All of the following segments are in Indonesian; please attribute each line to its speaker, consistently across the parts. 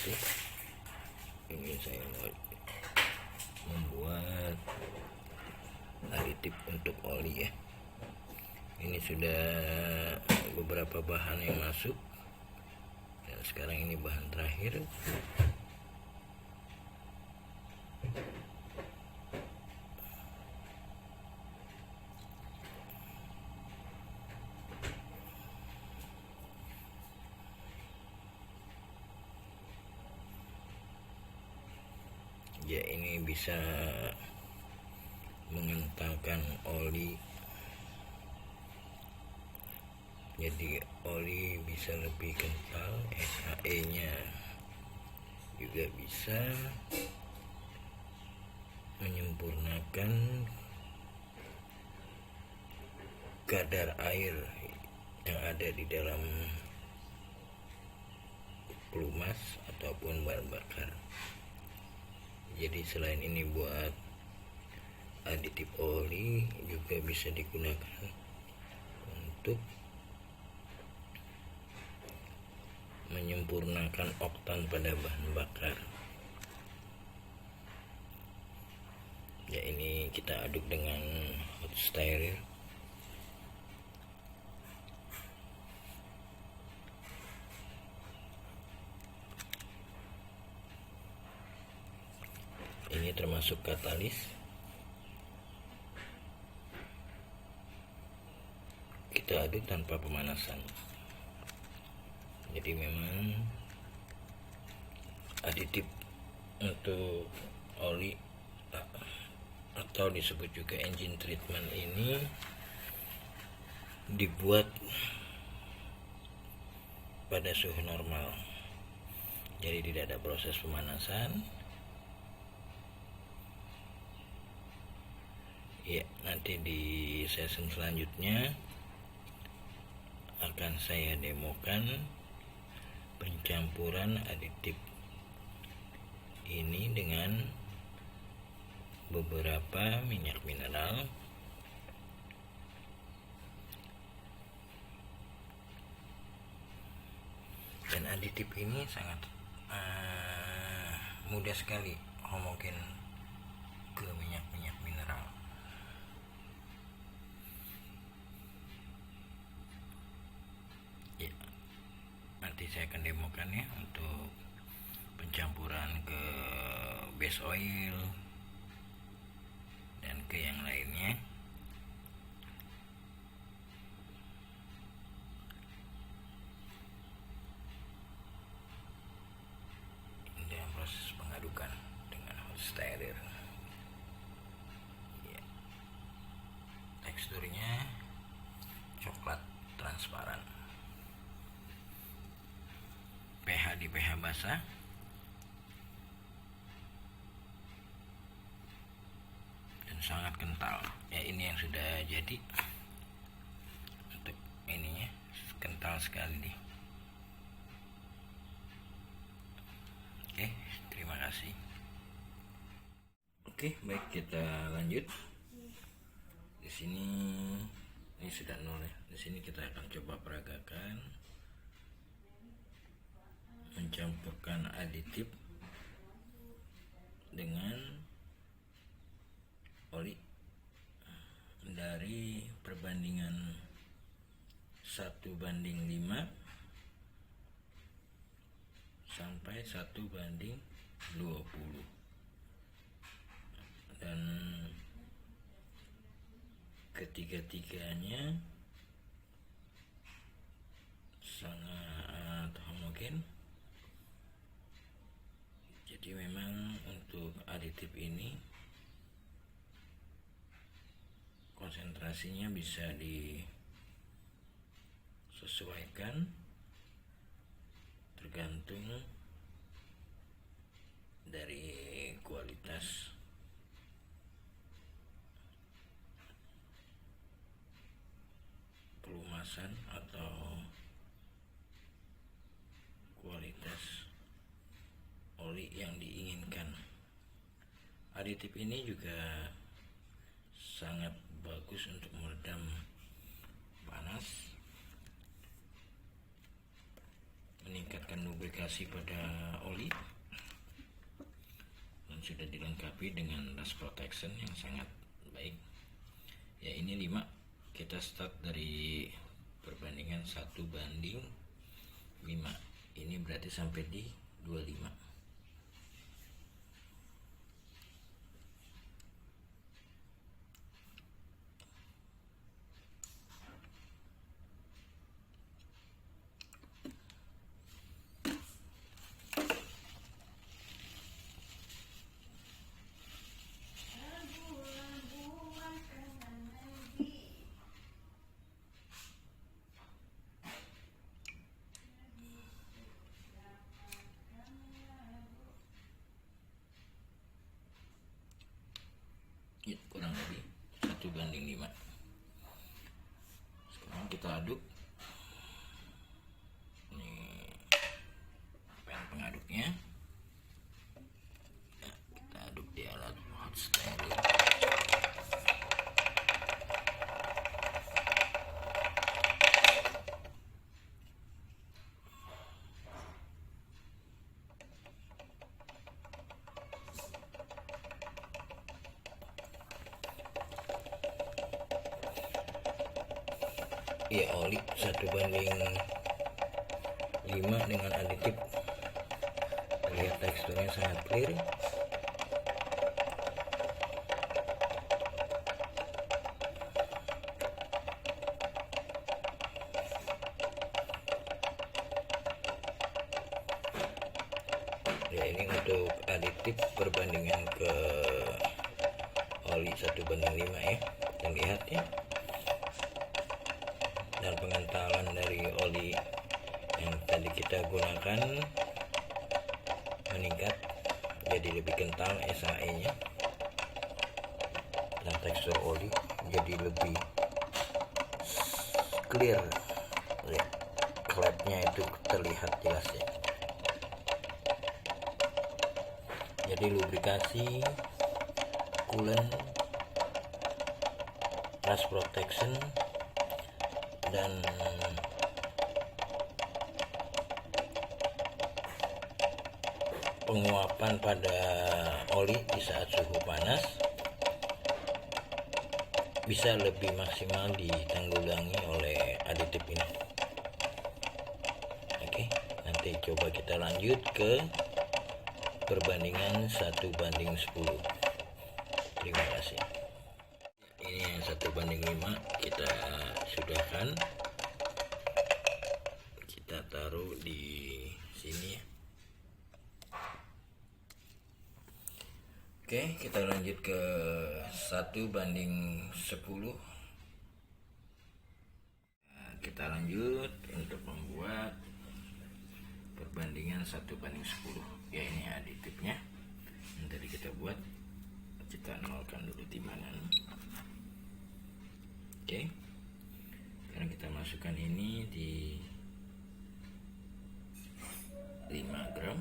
Speaker 1: kasih. Ini saya mau membuat aditif untuk oli ya. Ini sudah beberapa bahan yang masuk dan sekarang ini bahan terakhir. Ya, ini bisa mengentalkan oli, jadi oli bisa lebih kental. SHE nya juga bisa menyempurnakan kadar air yang ada di dalam pelumas ataupun bahan bakar. Jadi selain ini buat aditif oli, juga bisa digunakan untuk menyempurnakan oktan pada bahan bakar. Ya, ini kita aduk dengan hot steril. Ini termasuk katalis. Kita aduk tanpa pemanasan. Jadi memang aditif untuk oli atau disebut juga engine treatment ini dibuat pada suhu normal. Jadi tidak ada proses pemanasan. Ya, nanti di session selanjutnya akan saya demokan pencampuran aditif ini dengan beberapa minyak mineral dan aditif ini sangat mudah sekali homogen ke minyak-minyak mineral. Ya, nanti saya akan demokan ya untuk pencampuran ke base oil dan ke yang lainnya. Ini dalam proses pengadukan dengan hot steril. Ya, teksturnya coklat transparan. pH di pH basah. Dan sangat kental. Ya, ini yang sudah jadi. Untuk ininya kental sekali nih. Oke, terima kasih. Oke, baik, kita lanjut. Di sini ini sudah nol ya. Di sini kita akan coba peragakan mencampurkan aditif dengan oli dari perbandingan 1:5 sampai 1:20, dan ketiga-tiganya sangat homogen. Jadi memang untuk aditif ini konsentrasinya bisa disesuaikan tergantung dari kualitas pelumasan atau kualitas oli yang diinginkan. Aditif ini juga sangat bagus untuk meredam panas, meningkatkan lubrikasi pada oli, dan sudah dilengkapi dengan rust protection yang sangat baik. Ya, ini 5. Kita start dari perbandingan 1:5. Ini berarti sampai di 25. Ya, kurang lebih 1:5. Sekarang kita aduk. Ini pen pengaduknya. Ya, kita aduk di alat hot steril. Ya, oli 1:5 dengan aditif. Lihat teksturnya sangat clear. Ya, ini untuk aditif perbandingan ke oli 1:5 ya. Kita lihat ya. Dan pengentalan dari oli yang tadi kita gunakan meningkat jadi lebih kental SAE nya, dan tekstur oli jadi lebih clear. Lihat, klepnya itu terlihat jelas ya. Jadi lubrikasi, coolant, rust protection, dan penguapan pada oli di saat suhu panas bisa lebih maksimal ditanggulangi oleh aditif ini. Oke, nanti coba kita lanjut ke perbandingan 1:10. Terima kasih. Ini yang 1:5 kita sudahkan. Kita taruh di sini ya. Oke, kita lanjut ke 1:10. Nah, kita lanjut untuk membuat perbandingan 1:10. Ya, ini aditifnya yang tadi kita buat. Kita nolkan dulu timbangan. Oke, sekarang kita masukkan ini di 5 gram.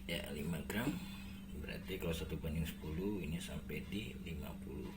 Speaker 1: Ya, 5 gram. Berarti kalau 1:10 ini sampai di 50.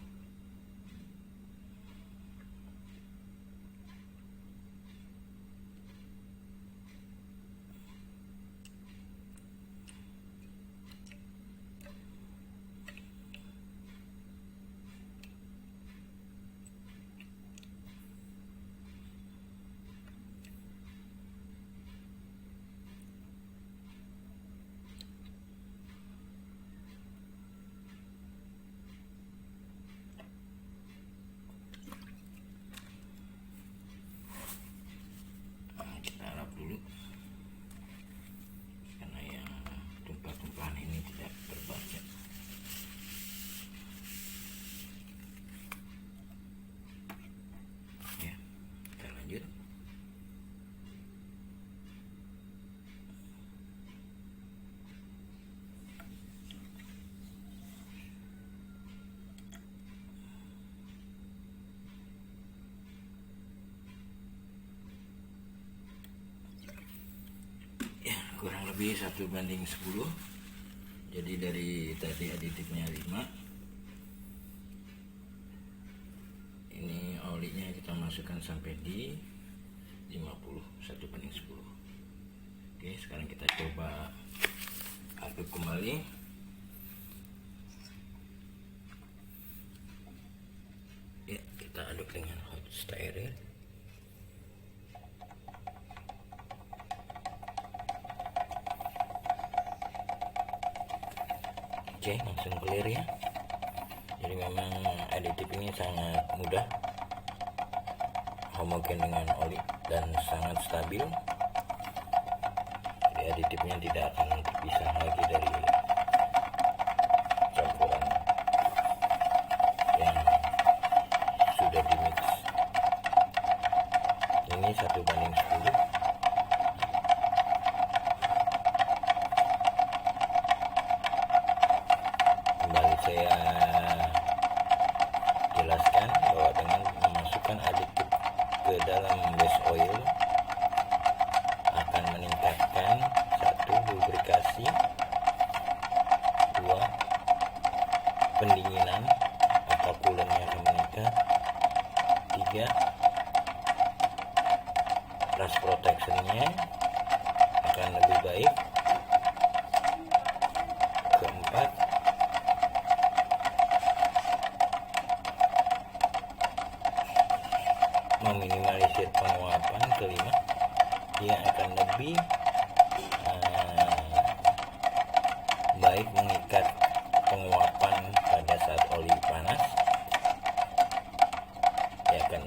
Speaker 1: lebih 1:10. Jadi dari tadi aditifnya 5, ini olinya kita masukkan sampai di 50, 1:10. Oke, sekarang kita coba aduk kembali. Ya, kita aduk dengan hot steril. Oke, langsung clear ya. Jadi memang aditif ini sangat mudah homogen dengan oli dan sangat stabil. Jadi aditifnya tidak akan terpisah lagi dari campuran yang sudah di mix. Ini 1:10. Kembali saya jelaskan bahwa dengan memasukkan aditif ke dalam base oil akan meningkatkan 1. lubrikasi, 2. pendinginan atau coolernya akan meningkat, 3. rust protectionnya akan lebih baik, 4. meminimalisir penguapan, 5. dia akan lebih baik mengikat penguapan pada saat oli panas. Ya, ke-6,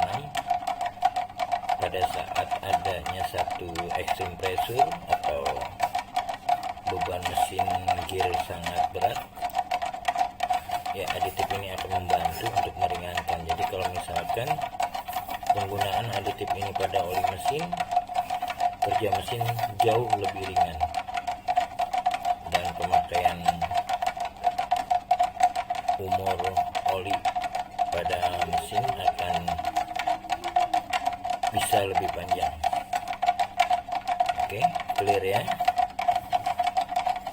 Speaker 1: pada saat adanya satu extreme pressure atau beban mesin gear sangat berat, ya aditif ini akan membantu untuk meringankan. Jadi kalau misalkan penggunaan aditif ini pada oli mesin, kerja mesin jauh lebih ringan dan pemakaian umur oli pada mesin akan bisa lebih panjang. Oke, clear ya.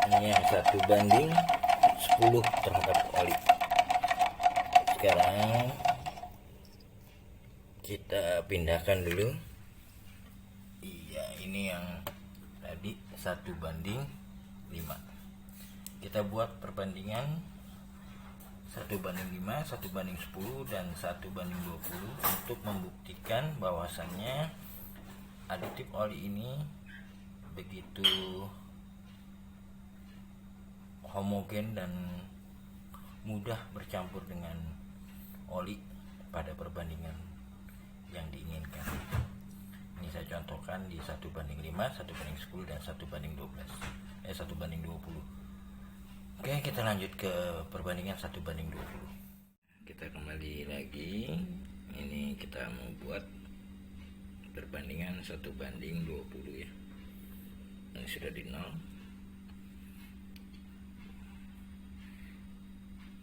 Speaker 1: Ini yang 1:10 terhadap oli. Sekarang kita pindahkan dulu. Iya, ini yang tadi 1:5. Kita buat perbandingan 1:5, 1:10 dan 1:20 untuk membuktikan bahwasannya aditif oli ini begitu homogen dan mudah bercampur dengan oli pada perbandingan yang diinginkan. Ini saya contohkan di 1:5, 1:10 dan 1:20. Oke, kita lanjut ke perbandingan 1:20. Kita kembali lagi. Ini kita mau buat perbandingan 1:20 ya. Ini sudah di 0.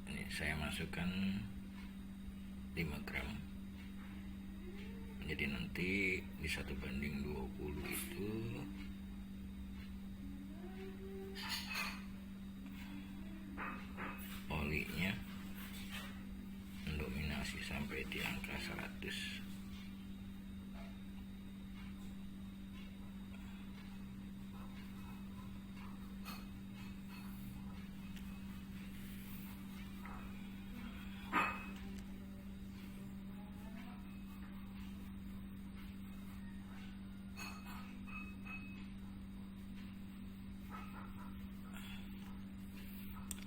Speaker 1: Ini saya masukkan 5 gram. Jadi nanti di 1:20 itu olinya mendominasi sampai di angka 100.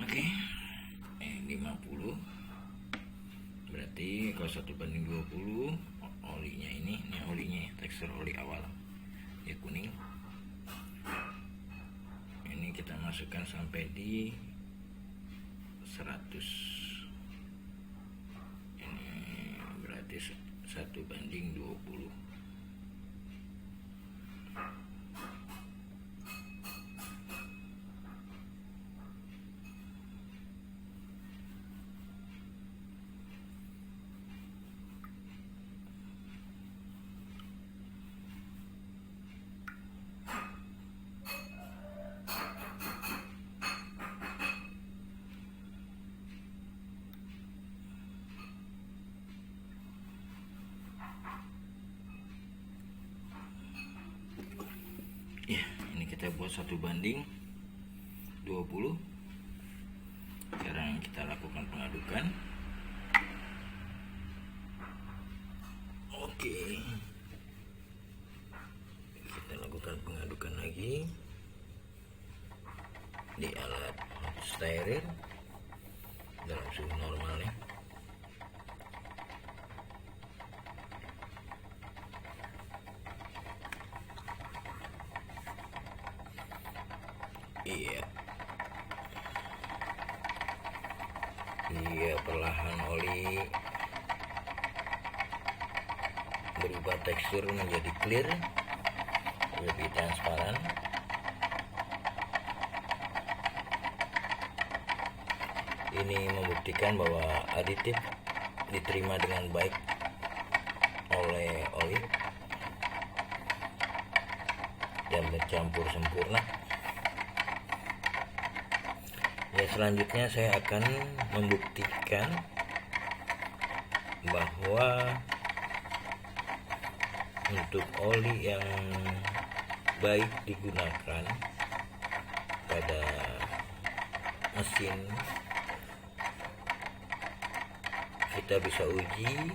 Speaker 1: Oke, 50. Berarti kalau 1:20 olinya ini olinya tekstur oli awal ya, kuning. Ini kita masukkan sampai di 100. Ini berarti 1:20. Ya, ini kita buat 1:20. Sekarang kita lakukan pengadukan. Oke, kita lakukan pengadukan lagi di alat steril dalam suhu normal ya. Iya, perlahan oli berubah tekstur menjadi clear, lebih transparan. Ini membuktikan bahwa aditif diterima dengan baik oleh oli dan bercampur sempurna. Ya, selanjutnya saya akan membuktikan bahwa untuk oli yang baik digunakan pada mesin, kita bisa uji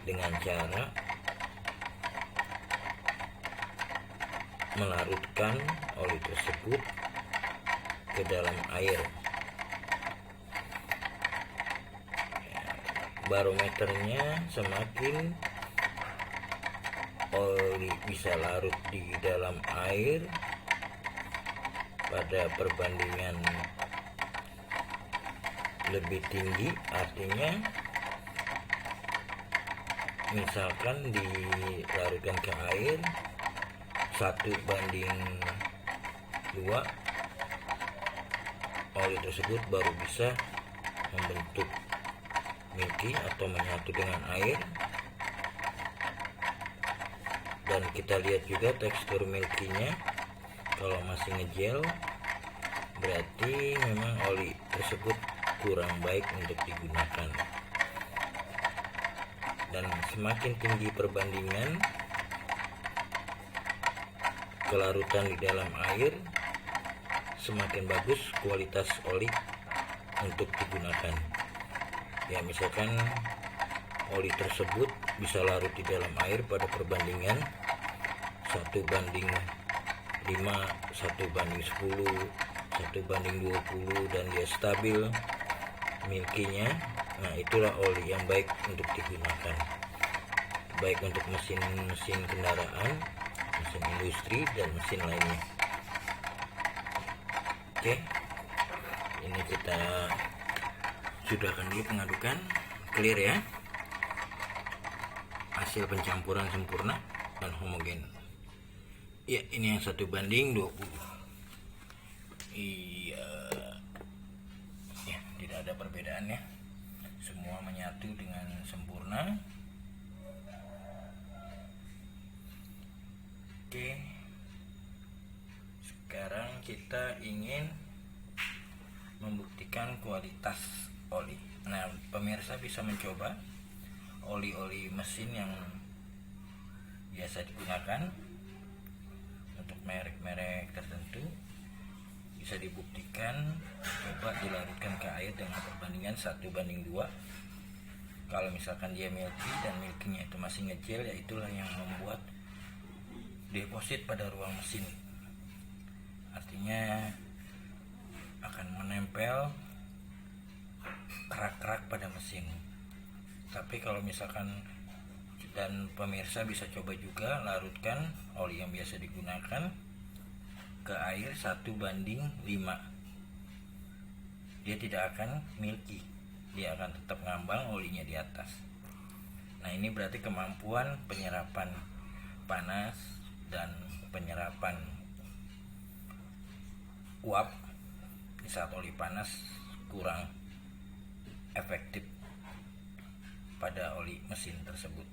Speaker 1: dengan cara melarutkan oli tersebut ke dalam air. Barometernya semakin oli bisa larut di dalam air pada perbandingan lebih tinggi, artinya misalkan dilarutkan ke air 1:2, oli tersebut baru bisa membentuk milky atau menyatu dengan air. Dan kita lihat juga tekstur milky-nya, kalau masih ngegel berarti memang oli tersebut kurang baik untuk digunakan. Dan semakin tinggi perbandingan kelarutan di dalam air, semakin bagus kualitas oli untuk digunakan. Ya, misalkan oli tersebut bisa larut di dalam air pada perbandingan 1:5, 1:10, 1:20, dan dia stabil milky-nya. Nah, itulah oli yang baik untuk digunakan, baik untuk mesin-mesin kendaraan, mesin industri, dan mesin lainnya. Oke, ini kita sudahkan dulu pengadukan. Clear ya, hasil pencampuran sempurna dan homogen. Ya, ini yang 1:20. Iya ya, tidak ada perbedaannya, semua menyatu dengan sempurna. Oke, sekarang kita ingin membuktikan kualitas oli. Nah, pemirsa bisa mencoba oli-oli mesin yang biasa digunakan untuk merek-merek tertentu. Bisa dibuktikan, coba dilarutkan ke air dengan perbandingan 1:2. Kalau misalkan dia milky dan milky-nya itu masih ngegel, ya itulah yang membuat deposit pada ruang mesin, artinya akan menempel kerak-kerak pada mesin. Tapi kalau misalkan, dan pemirsa bisa coba juga larutkan oli yang biasa digunakan ke air 1:5, dia tidak akan milky, dia akan tetap ngambang olinya di atas. Nah, ini berarti kemampuan penyerapan panas dan penyerapan uap di saat oli panas kurang efektif pada oli mesin tersebut.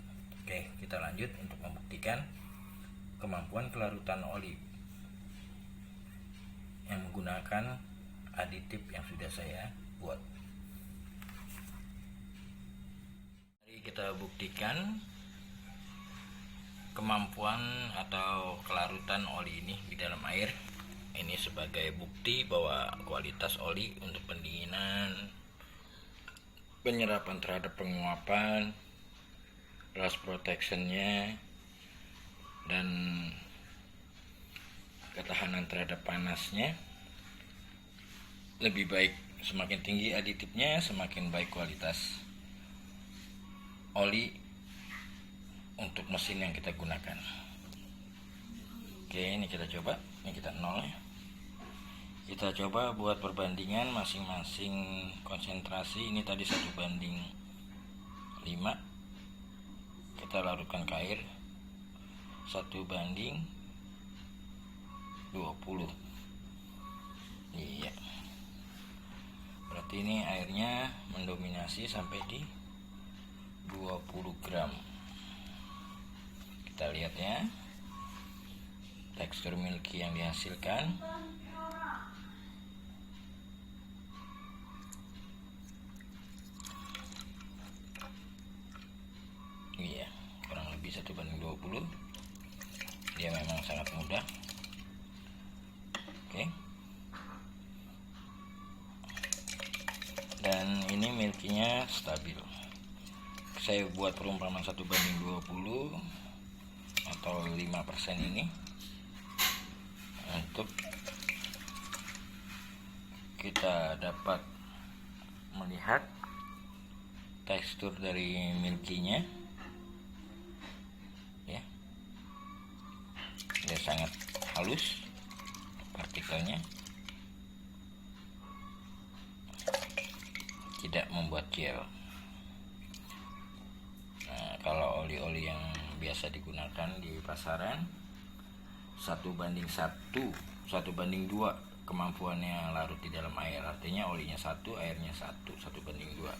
Speaker 1: Oke, kita lanjut untuk membuktikan kemampuan kelarutan oli yang menggunakan aditif yang sudah saya buat. kita buktikan kemampuan atau kelarutan oli ini di dalam air. Ini sebagai bukti bahwa kualitas oli untuk pendinginan, penyerapan terhadap penguapan, rust protectionnya, dan ketahanan terhadap panasnya lebih baik. Semakin tinggi aditifnya, semakin baik kualitas oli untuk mesin yang kita gunakan. Oke, ini kita coba. Ini kita nol ya. Kita coba buat perbandingan masing-masing konsentrasi. Ini tadi 1:5. Kita larutkan ke air 1:20. Iya. Berarti ini airnya mendominasi sampai di 20 gram. Kita lihat ya, tekstur milky yang dihasilkan. Iya, kurang lebih 1:20. Dia memang sangat mudah. Oke. Dan ini milkinya stabil. Saya buat perumpamaan 1:20 atau 5% ini untuk kita dapat melihat tekstur dari milkinya ya. Dia sangat halus partikelnya, tidak membuat gel. Nah, kalau oli-oli yang biasa digunakan di pasaran 1:1, 1:2 kemampuannya larut di dalam air. Artinya olinya 1, airnya 1:2.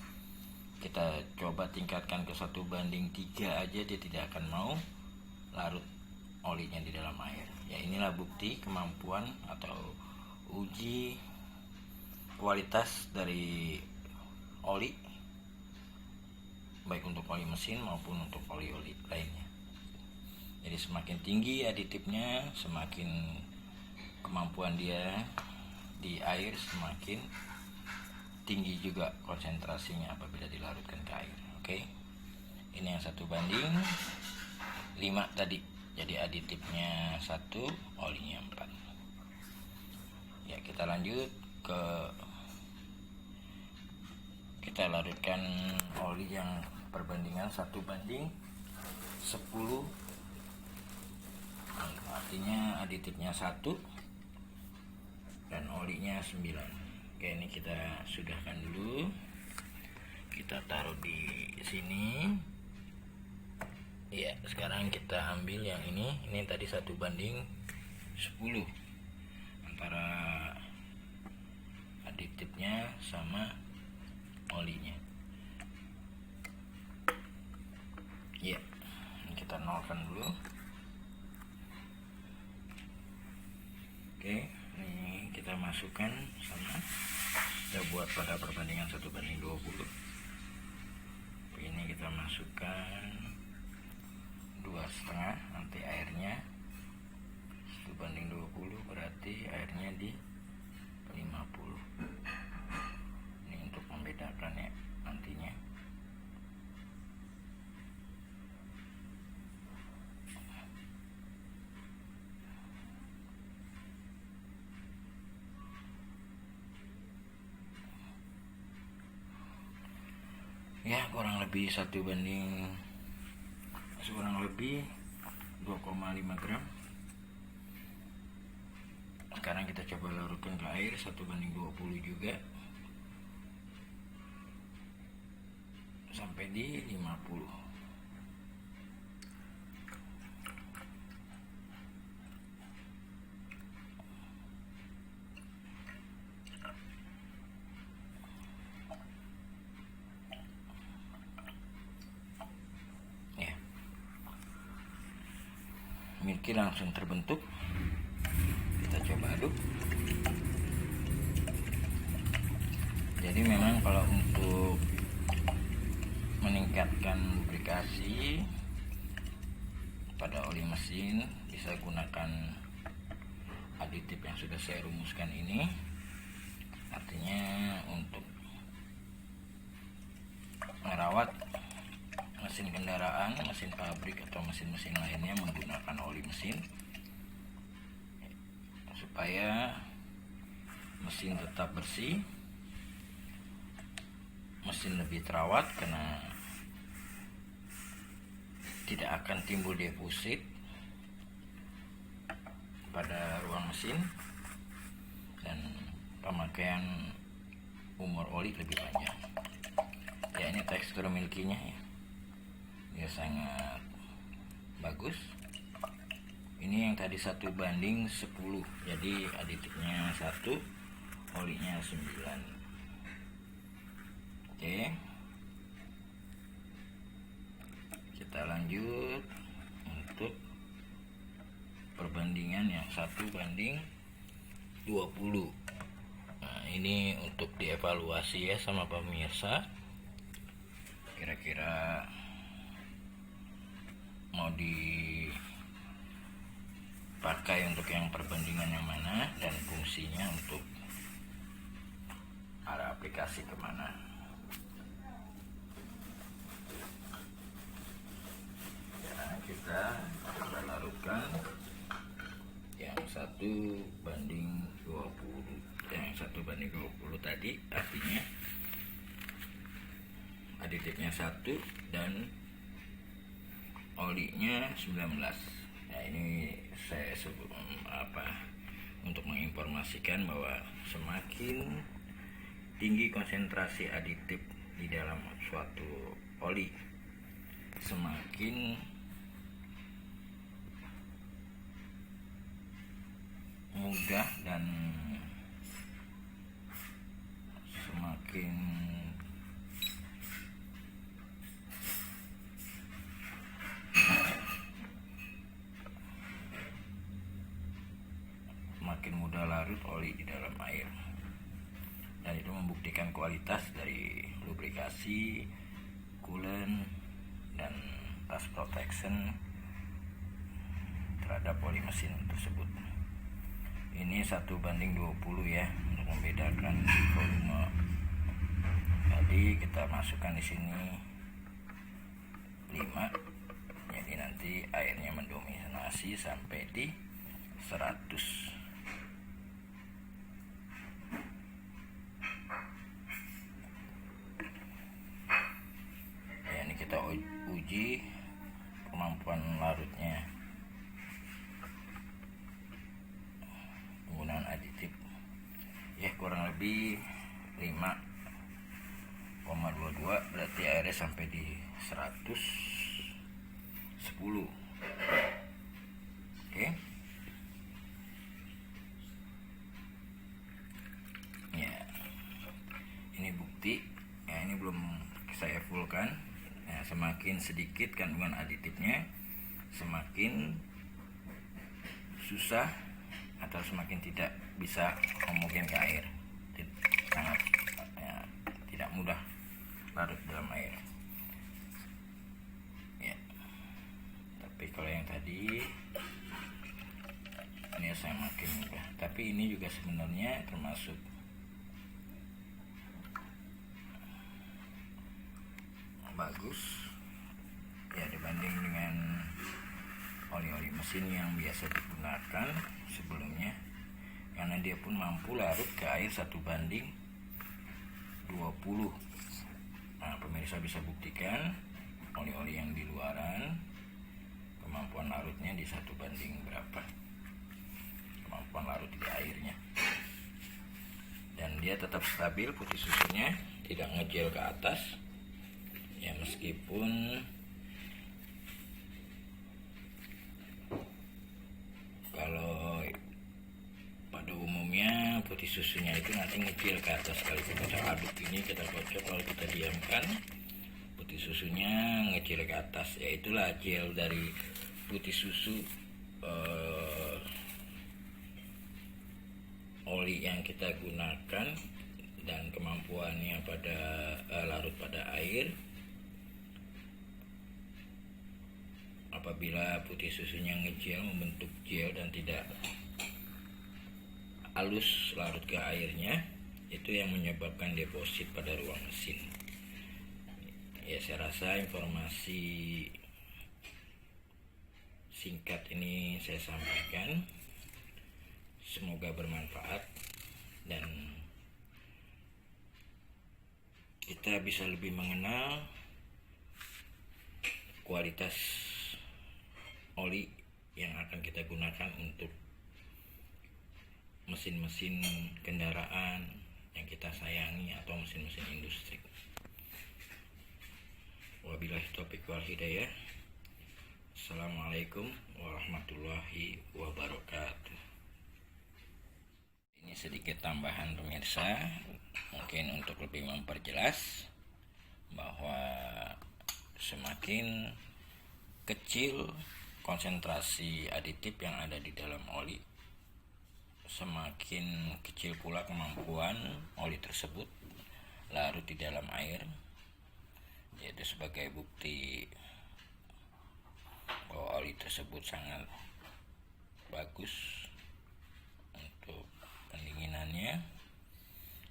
Speaker 1: Kita coba tingkatkan ke 1:3 aja, dia tidak akan mau larut olinya di dalam air. Ya, inilah bukti kemampuan atau uji kualitas dari oli, baik untuk oli mesin maupun untuk oli-oli lainnya. Jadi semakin tinggi aditifnya, semakin kemampuan dia di air, semakin tinggi juga konsentrasinya apabila dilarutkan ke air. Oke, ini yang 1:5 tadi. Jadi aditifnya 1, olinya 4. Ya, kita lanjut ke kita larutkan oli yang perbandingan 1:10. Artinya aditifnya 1 dan olinya 9. Oke, ini kita sudahkan dulu. Kita taruh di sini. Ya, sekarang kita ambil yang ini. Ini tadi 1:10 antara aditifnya sama olinya. Ya, ini kita nolkan dulu. Oke, ini kita masukkan sama. Kita buat pada perbandingan 1:20. Ini kita masukkan 2,5. Nanti airnya 1:20, berarti airnya di 50. Ini untuk membedakan ya nantinya. Ya, kurang lebih 2,5 gram. Sekarang kita coba larutkan ke air 1:20 juga sampai di 50. Milky langsung terbentuk. Kita coba aduk. Jadi memang kalau untuk meningkatkan lubrikasi pada oli mesin, bisa gunakan aditif yang sudah saya rumuskan ini. Artinya untuk merawat mesin kendaraan, mesin pabrik atau mesin-mesin lainnya menggunakan oli mesin supaya mesin tetap bersih, mesin lebih terawat karena tidak akan timbul deposit pada ruang mesin, dan pemakaian umur oli lebih panjang. Ya, ini tekstur milkinya ya, dia sangat bagus. Ini yang tadi 1:10, jadi aditifnya 1, olinya 9. Oke, kita lanjut untuk perbandingan yang 1:20. Nah, ini untuk dievaluasi ya sama pemirsa, kira-kira mau dipakai untuk yang perbandingan yang mana dan fungsinya untuk arah aplikasi kemana. Ya, kita larutkan yang 1:20. Yang 1:20 tadi artinya aditifnya 1 dan olinya 19. Nah, ini saya untuk menginformasikan bahwa semakin tinggi konsentrasi aditif di dalam suatu oli, semakin mudah dan semakin mudah larut oli di dalam air, dan itu membuktikan kualitas dari lubrikasi, coolant, dan rust protection terhadap oli mesin tersebut. Ini 1:20 ya, untuk membedakan volume. Jadi kita masukkan di sini 5, jadi nanti airnya mendominasi sampai di 100. Ya, ini kita uji kemampuan larutnya penggunaan aditif ya, kurang lebih 5,22, berarti airnya sampai di 110. Oke. Ya, ini bukti ya, ini belum saya fullkan. Nah, semakin sedikit kandungan aditifnya, semakin susah atau semakin tidak bisa homogen ke air, sangat ya, tidak mudah larut dalam air ya. Tapi kalau yang tadi ini saya makin mudah, tapi ini juga sebenarnya termasuk bagus ya dibanding dengan oli-oli mesin yang biasa digunakan sebelumnya, karena dia pun mampu larut ke air 1:20. Nah, pemirsa bisa buktikan oli-oli yang di luaran kemampuan larutnya di 1:berapa kemampuan larut di airnya, dan dia tetap stabil, putih susunya tidak ngejel ke atas ya, meskipun kalau pada umumnya putih susunya itu nanti ngecil ke atas. Kalau kita aduk ini, kita kocok, kalau kita diamkan, putih susunya ngecil ke atas. Ya, itulah gel dari putih susu oli yang kita gunakan dan kemampuannya pada larut pada air apabila putih susunya ngegel, membentuk gel dan tidak halus larut ke airnya, itu yang menyebabkan deposit pada ruang mesin. Ya, saya rasa informasi singkat ini saya sampaikan, semoga bermanfaat dan kita bisa lebih mengenal kualitas oli yang akan kita gunakan untuk mesin-mesin kendaraan yang kita sayangi atau mesin-mesin industri. Wabillahi taufiq wal hidayah. Assalamualaikum warahmatullahi wabarakatuh. Ini sedikit tambahan pemirsa, mungkin untuk lebih memperjelas bahwa semakin kecil konsentrasi aditif yang ada di dalam oli, semakin kecil pula kemampuan oli tersebut larut di dalam air, yaitu sebagai bukti bahwa oli tersebut sangat bagus untuk pendinginannya.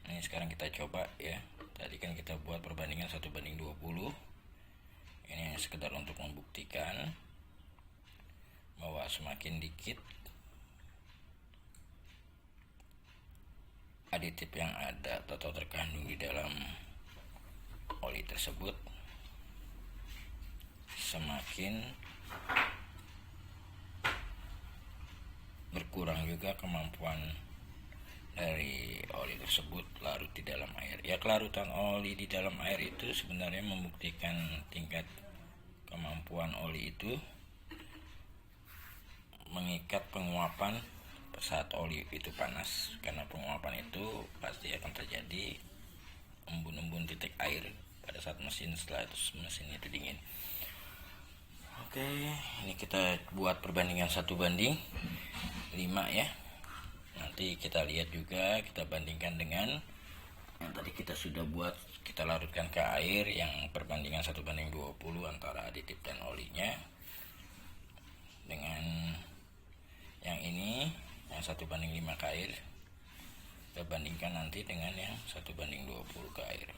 Speaker 1: Ini sekarang kita coba ya. Tadi kan kita buat perbandingan 1:20. Ini hanya sekedar untuk membuktikan bahwa semakin dikit aditif yang ada atau terkandung di dalam oli tersebut, semakin berkurang juga kemampuan dari oli tersebut larut di dalam air. Ya, kelarutan oli di dalam air itu sebenarnya membuktikan tingkat kemampuan oli itu mengikat penguapan saat oli itu panas, karena penguapan itu pasti akan terjadi embun-embun titik air pada saat mesin, setelah itu mesin itu dingin. Oke, ini kita buat perbandingan 1:5 ya. Nanti kita lihat juga, kita bandingkan dengan yang tadi kita sudah buat, kita larutkan ke air yang perbandingan 1:20 antara aditif dan olinya, dengan yang ini yang 1:5 ke air. Kita bandingkan nanti dengan yang 1:20 ke air.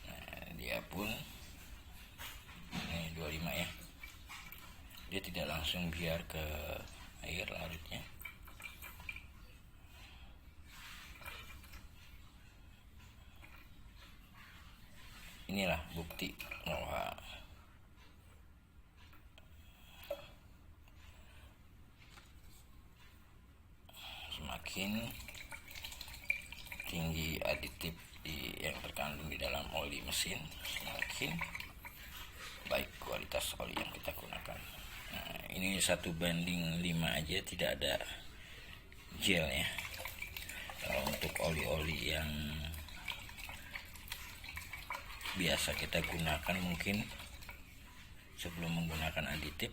Speaker 1: Nah, dia pun ini 25 ya, dia tidak langsung biar ke air larutnya. Inilah bukti bahwa semakin tinggi aditif yang terkandung di dalam oli mesin, semakin baik kualitas oli yang kita gunakan. Nah, ini 1:5 aja, tidak ada gel ya. Kalau untuk oli-oli yang biasa kita gunakan, mungkin sebelum menggunakan aditif,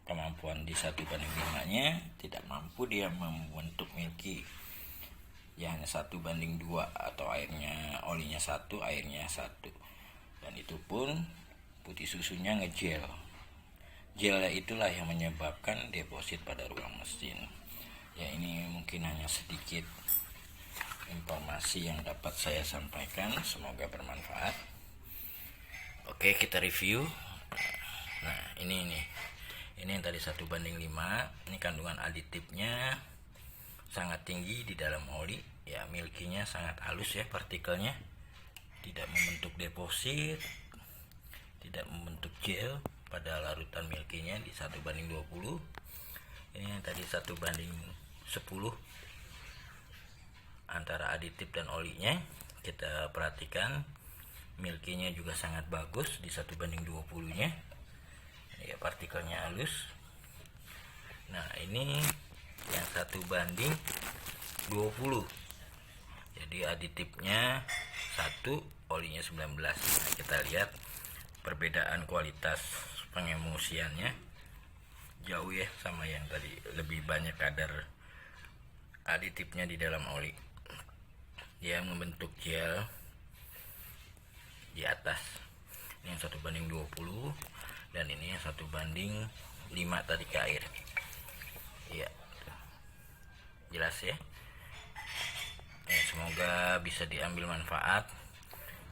Speaker 1: kemampuan di 1:5-nya tidak mampu dia membentuk milky. Ya, hanya 1:2 atau olinya 1, airnya 1. Dan itu pun putih susunya ngegel. Gelnya itulah yang menyebabkan deposit pada ruang mesin. Ya, ini mungkin hanya sedikit informasi yang dapat saya sampaikan, semoga bermanfaat. Oke, kita review. Nah, ini yang tadi 1:5. Ini kandungan aditifnya sangat tinggi di dalam oli ya, milkinya sangat halus ya, partikelnya tidak membentuk deposit, tidak membentuk gel pada larutan milkinya di 1:20. Ini yang tadi 1:10 antara aditif dan olinya. Kita perhatikan milkinya juga sangat bagus di 1:20 nya ya, partikelnya halus. Nah, ini yang 1:20, jadi aditifnya 1, olinya 19. Nah, kita lihat perbedaan kualitas pengemulsiannya jauh ya, sama yang tadi, lebih banyak kadar aditifnya di dalam oli yang membentuk gel di atas. Ini yang 1:20, dan ini 1:5 tadi ke air. Iya, jelas ya. Semoga bisa diambil manfaat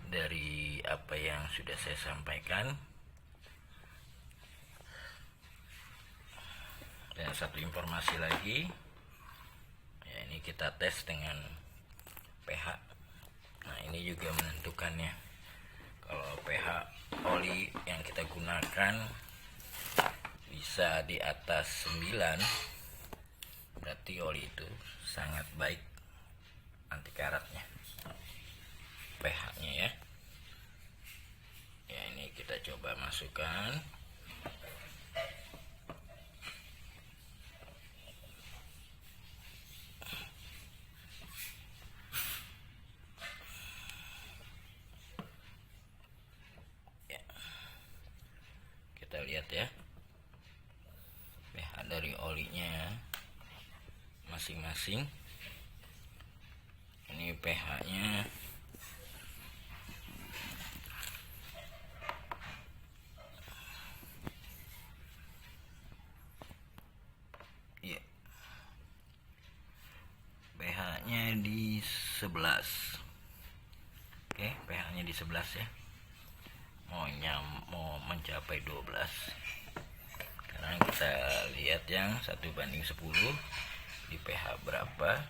Speaker 1: dari apa yang sudah saya sampaikan. Dan satu informasi lagi, ya, ini kita tes dengan pH. Nah, ini juga menentukannya. Kalau pH oli yang kita gunakan bisa di atas 9, berarti oli itu sangat baik anti karatnya, pH-nya ya. Ya, ini kita coba masukkan. Ya, kita lihat ya pH dari olinya masing-masing. Ini pH-nya ya, pH-nya di 11. Oke, pH-nya di 11 ya. Mau mencapai 12. Sekarang kita lihat yang 1:10 di pH berapa.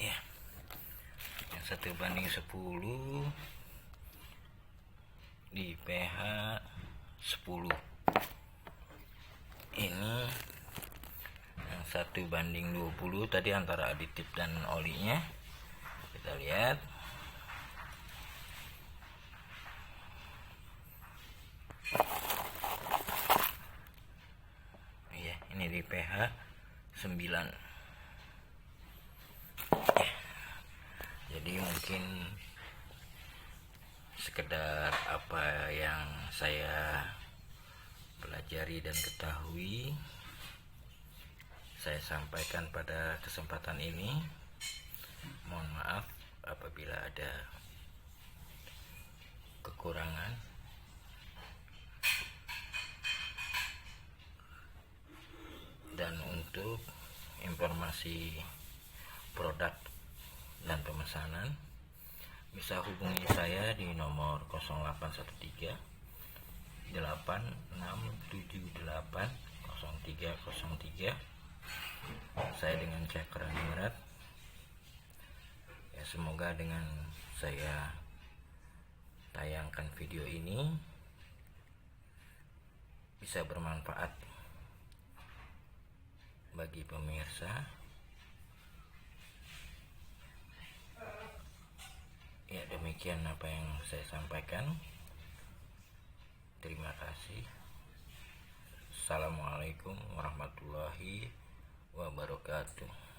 Speaker 1: Ya, yang 1:10 di pH 10. Ini yang 1:20 tadi antara aditif dan olinya. Kita lihat. Ya, ini di pH 9. Ya, jadi mungkin sekedar apa yang saya pelajari dan ketahui saya sampaikan pada kesempatan ini. Mohon maaf apabila ada kekurangan. Dan untuk informasi produk dan pemesanan bisa hubungi saya di nomor 0813 8678 0303. Saya dengan Cakra Ningrat. Ya, semoga dengan saya tayangkan video ini bisa bermanfaat bagi pemirsa. Ya, demikian apa yang saya sampaikan. Terima kasih. Assalamualaikum warahmatullahi wabarakatuh.